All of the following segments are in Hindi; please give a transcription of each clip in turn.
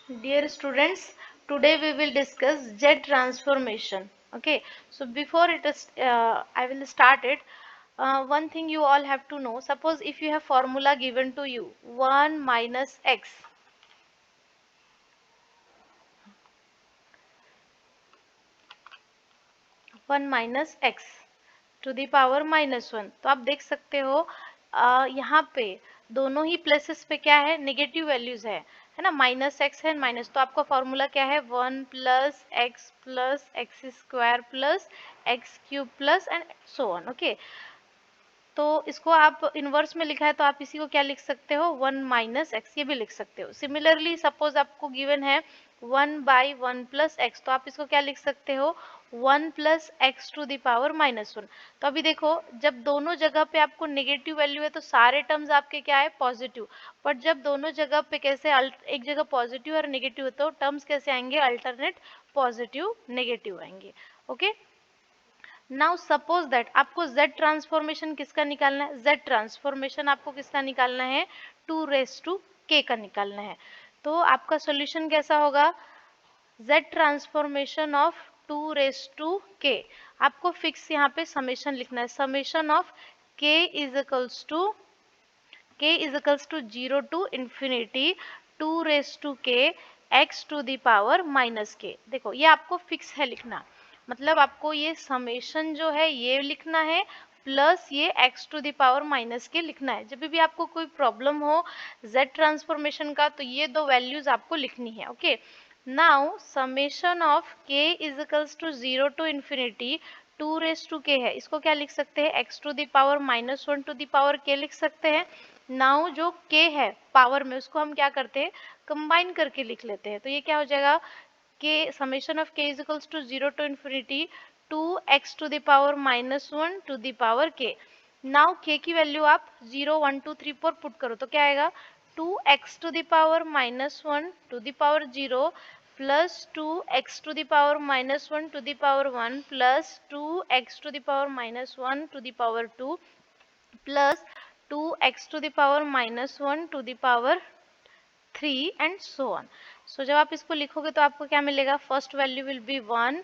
Dear students, today we will discuss Z transformation. Okay, so before it is, I will start it. One thing you all have to know. Suppose if you have formula given to you, 1 minus x. 1 minus x to the power -1, तो आप देख सकते हो यहाँ पे दोनों ही प्लेसेस पे क्या है, नेगेटिव वैल्यूज है ना, माइनस एक्स है माइनस, तो आपका फॉर्मूला क्या है, 1 plus x square plus x cube plus and so on. Okay, तो इसको आप इनवर्स में लिखा है तो आप इसी को क्या लिख सकते हो, 1 माइनस एक्स, ये भी लिख सकते हो। सिमिलरली सपोज आपको गिवन है 1/1 प्लस एक्स, तो आप इसको क्या लिख सकते हो, 1 plus x to the power -1। तो अभी देखो, जब दोनों जगह पे आपको नेगेटिव वैल्यू है तो सारे टर्म्स आपके क्या है, पॉजिटिव। बट जब दोनों जगह पे कैसे एक जगह पॉजिटिव और नेगेटिव है तो टर्म्स कैसे आएंगे, अल्टरनेट पॉजिटिव नेगेटिव आएंगे। ओके, नाउ सपोज दैट आपको z ट्रांसफॉर्मेशन किसका निकालना है, z ट्रांसफॉर्मेशन आपको किसका निकालना है, 2k का निकालना है। तो आपका सॉल्यूशन कैसा होगा, z ट्रांसफॉर्मेशन ऑफ 2k। आपको फिक्स यहाँ पे समेशन लिखना है, summation of k is equals to 0 to infinity 2k x to the power -k। देखो ये आपको फिक्स है लिखना, मतलब आपको ये समेशन जो है ये लिखना है प्लस ये x to the power -k लिखना है। जब भी आपको कोई प्रॉब्लम हो z ट्रांसफॉर्मेशन का तो ये दो वैल्यूज आपको लिखनी है। Okay, now summation of k is equals to 0 to infinity 2k है, इसको क्या लिख सकते हैं, x to the power -1 to the power k लिख सकते हैं। नाउ जो k है पावर में उसको हम क्या करते हैं, कंबाइन करके लिख लेते हैं। तो ये क्या हो जाएगा, k summation of k is equals to 0 to infinity 2x to the power -1 to the power k। Now k की वैल्यू आप 0 1 2 3 4 पुट करो तो क्या आएगा, 2x to the power -1 to the power 0 plus 2x to the power -1 to the power 1 plus 2x to the power -1 to the power 2 plus 2x to the power -1 to the power 3 and so on. So जब आप इसको लिखोगे तो आपको क्या मिलेगा, first value will be 1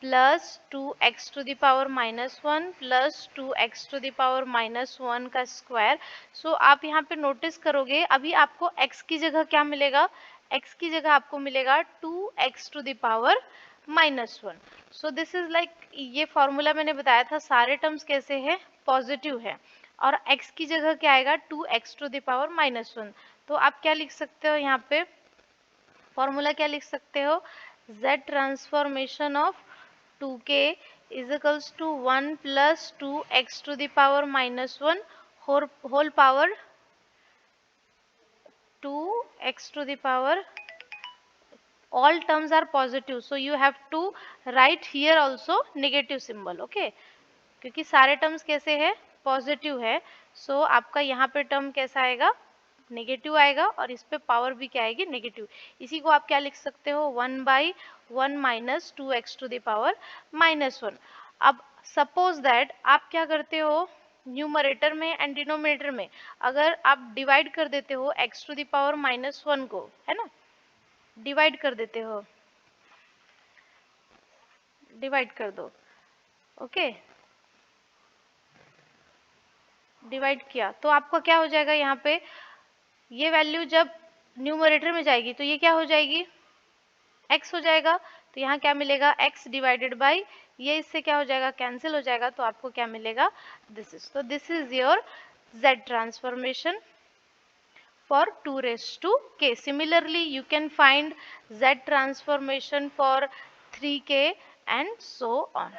plus 2x to the power -1 plus 2x to the power -1 का स्क्वायर। सो आप यहाँ पे नोटिस करोगे अभी आपको x की जगह क्या मिलेगा, x की जगह आपको मिलेगा 2x to the power -1। So this is like, ये फॉर्मूला मैंने बताया था सारे टर्म्स कैसे हैं, पॉजिटिव है, और x की जगह क्या आएगा, 2x टू द पावर -1। तो आप क्या लिख सकते हो यहाँ पे, फॉर्मूला क्या लिख सकते हो, z transformation of 2k is equals to 1 plus 2x to the power -1 whole power 2x to the power, all terms are positive so you have to write here also negative symbol। okay, क्योंकि सारे टर्म्स कैसे है, पॉजिटिव है। सो आपका यहाँ पे टर्म कैसा आएगा, नेगेटिव आएगा, और इस पे पावर भी क्या आएगी, नेगेटिव। इसी को आप क्या लिख सकते हो, 1/1 minus 2x to the power -1। अब सपोज दैट आप क्या करते हो, न्यूमरेटर में एंड डिनोमिनेटर में अगर आप डिवाइड कर देते हो x टू द पावर -1 को, है ना, डिवाइड कर देते हो, डिवाइड कर दो। ओके, डिवाइड किया तो आपका क्या हो जाएगा, यहाँ पे ये वैल्यू जब न्यूमरेटर में जाएगी तो ये क्या हो जाएगी, x हो जाएगा। तो यहाँ क्या मिलेगा, x डिवाइडेड बाई ये, इससे क्या हो जाएगा, कैंसिल हो जाएगा, तो आपको क्या मिलेगा, दिस इज। तो this is your z transformation for 2k. Similarly, you can find z transformation for 3k and so on.